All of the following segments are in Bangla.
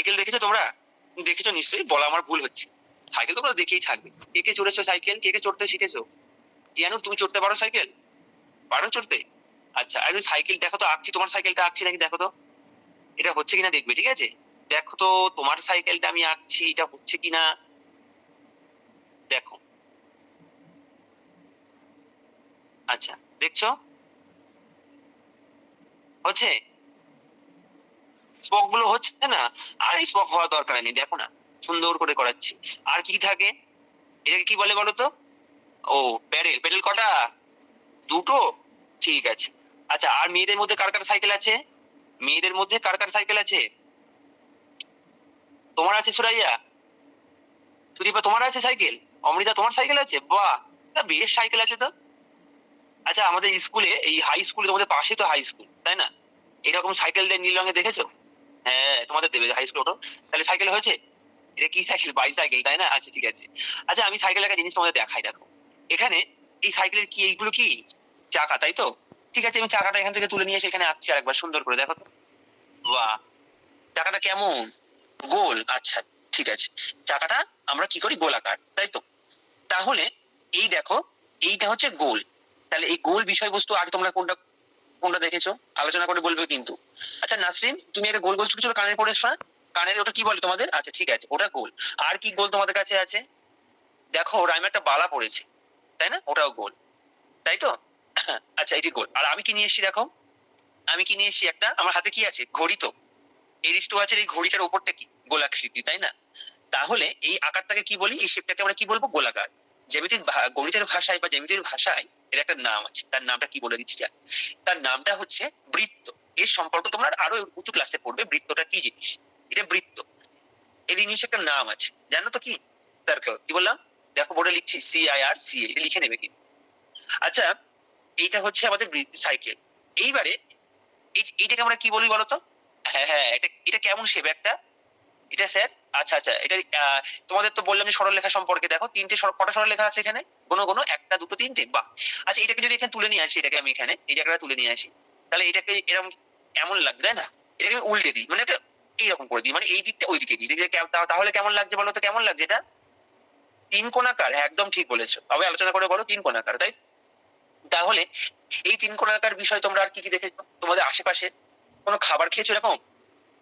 সাইকেল দেখেছো তোমরা? দেখেছো নিশ্চয়ই, বলা আমার ভুল হচ্ছে। সাইকেল তোমরা দেখেই থাকবে। কে কে চড়েছো সাইকেল? কে কে চড়তে শিখেছো? ইয়ানু, তুমি চড়তে পারো সাইকেল? পারো চড়তে? আচ্ছা, আমি সাইকেল দেখো তো আঁকছি, তোমার সাইকেলটা আঁকছি নাকি দেখো তো। এটা হচ্ছে কিনা দেখবে, ঠিক আছে? দেখো তো তোমার সাইকেলটা আমি আঁকছি, এটা হচ্ছে কিনা দেখো। আচ্ছা, দেখছো হচ্ছে? স্পক গুলো হচ্ছে না? আর এই স্পক হওয়ার দরকার নেই, দেখো না সুন্দর করে করাচ্ছি। আর কি থাকে? এটাকে কি বলে বলো তো? ও, প্যাডেল। প্যাডেল কটা? দুটো? ঠিক আছে। আচ্ছা, আর মেয়েদের মধ্যে কার কার সাইকেল আছে? মেয়েদের মধ্যে কার কার সাইকেল আছে? তোমার আছে সুরাইয়া? সুদীপা, তোমার আছে সাইকেল? অমৃতা, তোমার সাইকেল আছে? বাহ, তা বেশ সাইকেল আছে তো। আচ্ছা, আমাদের স্কুলে, এই হাই স্কুল, তোমাদের পাশে তো হাই স্কুল, তাই না? এরকম সাইকেল দেয় নীল রঙে, দেখেছো? হ্যাঁ, তোমাদের দেবে হাই স্কুল, ওঠো। তাহলে সাইকেল হয়েছে। এটা কি সাইকেল? বাইসাইকেল, তাই না? আচ্ছা, ঠিক আছে। আচ্ছা, আমি সাইকেল একটা জিনিস তোমাদের দেখাই, দেখো। এখানে এই সাইকেলের কি, এইগুলো কি চাকা, তাই তো? ঠিক আছে, আমি চাকাটা এখান থেকে তুলে নিয়ে এসে এখানে আঁকছি আরেকবার সুন্দর করে, দেখো তো। বাহ, চাকাটা কেমন? গোল? আচ্ছা, ঠিক আছে। চাকাটা আমরা কি করি? গোলাকার, তাই তো? তাহলে এই দেখো, এইটা হচ্ছে গোল। তাহলে এই গোল বিষয়বস্তু আগে তোমরা কোনটা কোনটা দেখেছো আলোচনা করে বলবে কিন্তু। আচ্ছা নাসরিন, তুমি একটা গোল গোল ছোট ছোট কানের পড়েছো না? কানের ওটা কি বলে তোমাদের? আচ্ছা, ঠিক আছে, ওটা গোল। আর কি গোল তোমাদের কাছে আছে? দেখো, ওরা আমি একটা বালা পড়েছি, তাই না? ওটাও গোল, তাই তো? আচ্ছা, এটি গোল। আর আমি কি নিয়ে এসেছি দেখো, আমি কি নিয়ে এসেছি একটা, আমার হাতে কি আছে? ঘড়ি তো। এই রিস্ট ওয়াচের এই ঘড়িটার ওপরটা কি? গোলাকৃতি, তাই না? তাহলে এই আকারটাকে কি বলি? এই শেপটাকে আমরা কি বলবো? গোলাকার। জ্যামিতিক গণিতের ভাষায় বা জ্যামিতির ভাষায় এর একটা নাম আছে, তার নামটা কি বলে দিচ্ছি। তার নামটা হচ্ছে বৃত্ত। এর সম্পর্ক তোমরা আরো উঁচু ক্লাসে পড়বে, বৃত্তটা কি জিনিস। এটা বৃত্ত। এর ইংলিশে একটা নাম আছে, জানো তো কি? সার্কেল। কি বললাম? দেখো, বোর্ডে লিখছি CIRCA, এটা লিখে নেবে কিন্তু। আচ্ছা, এইটা হচ্ছে আমাদের সাইকেল। এইবারে এইটাকে আমরা কি বলি বলতো? হ্যাঁ হ্যাঁ, এটা এটা কেমন শেপ একটা? এটা স্যার, আচ্ছা আচ্ছা, এটা তোমাদের তো বললাম যে সরল লেখা সম্পর্কে। দেখো, তিনটে কটা সরল লেখা আছে এখানে? কোনো কোনো, একটা দুটো তিনটে, বাহ। আচ্ছা, এটাকে যদি এখানে তুলে নিয়ে আসি, এটাকে আমি এখানে এই জায়গাটা তুলে নিয়ে আসি, তাহলে এটাকে এরকম এমন লাগছে, তাই না? এটাকে আমি উল্টে দিই, মানে এটা এইরকম করে দিই, মানে এই দিকটা ওই দিকে দিই, তাহলে কেমন লাগছে বলো তো? কেমন লাগছে এটা? তিন কোণাকার, একদম ঠিক বলেছো। তবে আলোচনা করে বলো, তিন কোণাকার, তাই? তাহলে এই তিন কোণাকার বিষয় তোমরা আর কি কি দেখেছো তোমাদের আশেপাশে? কোনো খাবার খেয়েছো এরকম?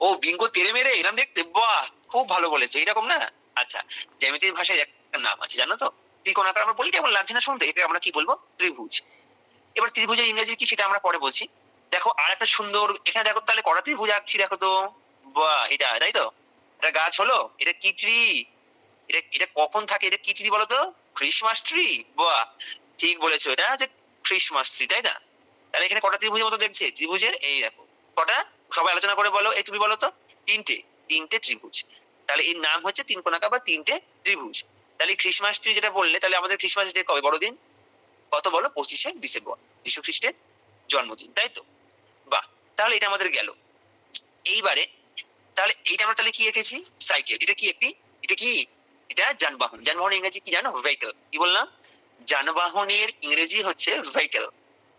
ও, বিঙ্গো তেড়ে মেরে এরকম দেখতে, বাহ, খুব ভালো বলেছে, এইরকম না? আচ্ছা, জ্যামিতির ভাষায় একটা নাম আছে, জানো তো? ত্রিকোণাকার আমরা বলি, কেমন লাগছে না শুনতে? এটা আমরা কি বলবো? ত্রিভুজ। এবার ত্রিভুজের ইংরেজি কি সেটা আমরা পরে বলছি। দেখো, আর একটা সুন্দর এখানে দেখো, তাহলে কটা ত্রিভুজ আঁকছি দেখো তো। বাহ, এটা তাই তো? এটা গাছ হলো? এটা কি ট্রি? এটা এটা কখন থাকে? এটা কি ট্রি বলো তো? Christmas tree. বাহ, ঠিক বলেছো, এটা হচ্ছে ক্রিসমাস ট্রি, তাই না? তাহলে এখানে কটা ত্রিভুজের মতো দেখছে? ত্রিভুজের এই দেখো কটা, সবাই আলোচনা করে বলো। এই তুমি বলো তো। তিনটে। তিনটে ত্রিভুজ। তাহলে এর নাম হচ্ছে তিন কোণাকা বা তিনটে ত্রিভুজ। তাহলে ক্রিসমাস ট্রি যেটা বললে, তাহলে আমাদের ক্রিসমাস ডে কবে? বড়দিন কত বলো? 25শে ডিসেম্বর, যীশু খ্রিস্টের জন্মদিন, তাই তো? বাহ, তাহলে এটা আমাদের গেল। এইবারে তাহলে এইটা আমরা তাহলে কি এঁকেছি? সাইকেল। এটা কি একটি, এটা কি? এটা যানবাহন। যানবাহনের ইংরেজি কি জানো? ভেহিকল। কি বললাম? যানবাহনের ইংরেজি হচ্ছে ভেহিকল।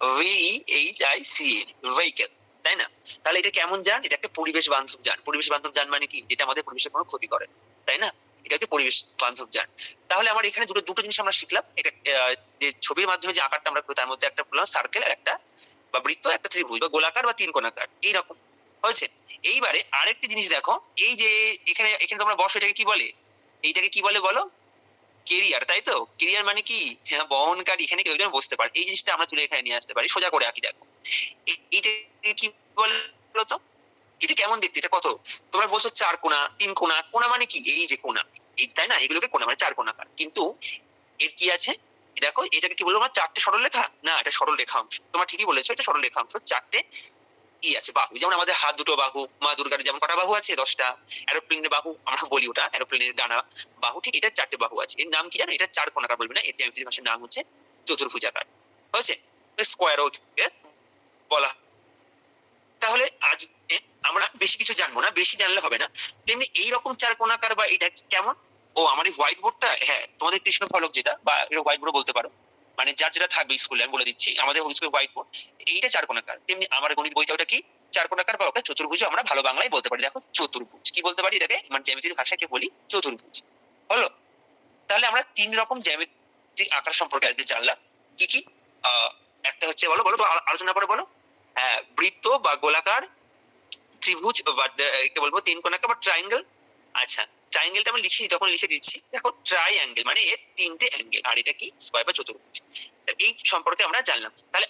VHICL, ভেহিকল, তাই না? তাহলে এটা কেমন যান? এটা একটা পরিবেশ বান্ধব যান। পরিবেশ বান্ধব যান মানে কি? যেটা আমাদের পরিবেশের কোনো ক্ষতি করে, তাই না? এটা হচ্ছে পরিবেশ বান্ধব যান। তাহলে আমার এখানে দুটো দুটো জিনিস আমরা শিখলাম। এটা যে ছবির মাধ্যমে যে আকারটা আমরা করি, তার মধ্যে একটা বললাম সার্কেল, আর একটা বা বৃত্ত, একটা ত্রিভুজ বা গোলাকার বা তিন কোণাকার, এইরকম হয়েছে। এইবারে আরেকটি জিনিস দেখো, এই যে এখানে এখানে তোমরা বসো, এটাকে কি বলে? এইটাকে কি বলে বলো? কেরিয়ার, তাই তো? কেরিয়ার মানে কি? হ্যাঁ, বহনকারী। এখানে কেউ একজন বসতে পারে। এই জিনিসটা আমরা তুলে এখানে নিয়ে আসতে পারি, সোজা করে আঁকি দেখো। এইটাকে কি বলে বলতো? এটা কেমন দেখতে? এটা কত? তোমরা বলছো চার কোণা, তিন কোণা। কোণা মানে কি? এই যে কোণা, এই, তাই না? এগুলোকে কোণা মানে চার কোণাকার। কিন্তু এর কি আছে? দেখো, এটাকে কি বলবো আমরা? চারটে সরল রেখা? না, এটা সরল রেখাংশ। তোমার ঠিকই বলেছো, এটা সরল রেখাংশ। চারটে ই আছে, বাহু। যেমন আমাদের হাত দুটো বাহু, মা দুর্গার যেমন কটা বাহু আছে? 10টা। এরোপ্লেনের বাহু আমরা বলি, ওটা এরোপ্লেনের ডানা বাহু, ঠিক এটা চারটে বাহু আছে। এর নাম কি জানো? এটা চার কোণাকার বলবে না, এর জ্যামিতিক ভাষার নাম হচ্ছে চতুর্ভুজাকার। হয়েছে? স্কোয়ারও বলা। তাহলে আজকে আমরা বেশি কিছু জানবো না, বেশি জানলে হবে না। তেমনি এইরকম চার কোণাকার বা এটা কেমন? ও, আমার এই হোয়াইট বোর্ডটা, হ্যাঁ, তোমাদের কৃষ্ণ ফলক যেটা, বা এটা হোয়াইট বোর্ড বলতে পারো, মানে যার যেটা থাকবে স্কুলে, আমি বলে দিচ্ছি, আমাদের স্কুলে হোয়াইট বোর্ড। এইটা চার কোণাকার। তেমনি আমার গণিত বইটা, ওটা কি? চারকোণাকার বা ওকে চতুর্ভুজ আমরা ভালো বাংলায় বলতে পারি। দেখো চতুর্ভুজ কি বলতে পারি এটাকে, মানে জ্যামিতিক ভাষায় কি বলি, চতুর্ভুজ। হলো। তাহলে আমরা 3 রকম জ্যামিতিক আকার সম্পর্কে আজকে জানলাম। কি কি? একটা হচ্ছে, বলো বলো তো, আলোচনা করে বলো। হ্যাঁ, বৃত্ত বা গোলাকার, ত্রিভুজ বা কি বলবো, তিন কোণাকার বা ট্রায়াঙ্গেল। আচ্ছা, ট্রায়াঙ্গেলটা আমি লিখি, যখন লিখে দিচ্ছি দেখো, ট্রায়াঙ্গেল মানে এর 3টে অ্যাঙ্গেল, আর এটা কি স্কয়ার বা চতুর্ভুজ। এই সম্পর্কে আমরা জানলাম। তাহলে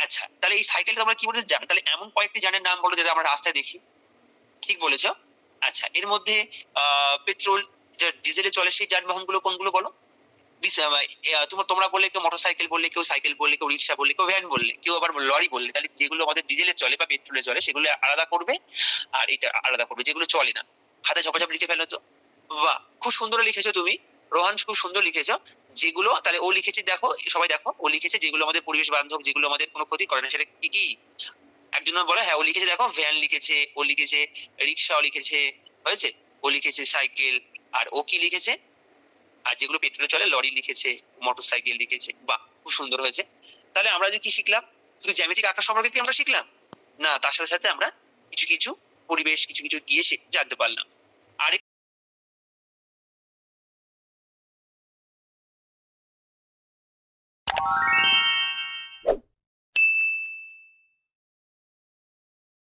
আচ্ছা, তাহলে এই সাইকেলটা তোমরা কি বলতে জানো? তাহলে এমন কয়েকটি যানের নাম বলো যেটা আমরা রাস্তায় দেখি। ঠিক বলেছো। আচ্ছা, এর মধ্যে পেট্রোল, ডিজেলে চলে সেই যানবাহন গুলো কোনগুলো বলো? তোমরা বললে, কেউ মোটরসাইকেল বললে, কেউ সাইকেল বললে, কেউ রিক্সা বললে, কেউ ভ্যান বললে, কেউ আবার লরি বললে। তাহলে যেগুলো আমাদের ডিজেলে চলে বা পেট্রোলে চলে সেগুলো আলাদা করবে, আর এটা আলাদা করবে যেগুলো চলে না। খাতায় ঝপাঝপ লিখে ফেলো তো। বাহ, খুব সুন্দর লিখেছো তুমি, রোহান, খুব সুন্দর লিখেছো। যেগুলো, তাহলে ও লিখেছে, দেখো সবাই দেখো, ও লিখেছে যেগুলো আমাদের পরিবেশ বান্ধব, যেগুলো আমাদের কোনো ক্ষতি করে না, সেটা কি কি? একজন বলে, হ্যাঁ ও লিখেছে, দেখো ভ্যান লিখেছে, ও লিখেছে রিক্সাও লিখেছে, হয়েছে, ও লিখেছে সাইকেল। আর ও কি লিখেছে? আর যেগুলো পেট্রোলে চলে, লরি লিখেছে, মোটরসাইকেল লিখেছে। বাহ, খুব সুন্দর হয়েছে। তাহলে আমরা যে কি শিখলাম, শুধু জ্যামিতিক আকার সম্পর্কে কি আমরা শিখলাম না, তার সাথে সাথে আমরা কিছু কিছু পরিবেশ, কিছু কিছু গিয়ে জানতে পারলাম।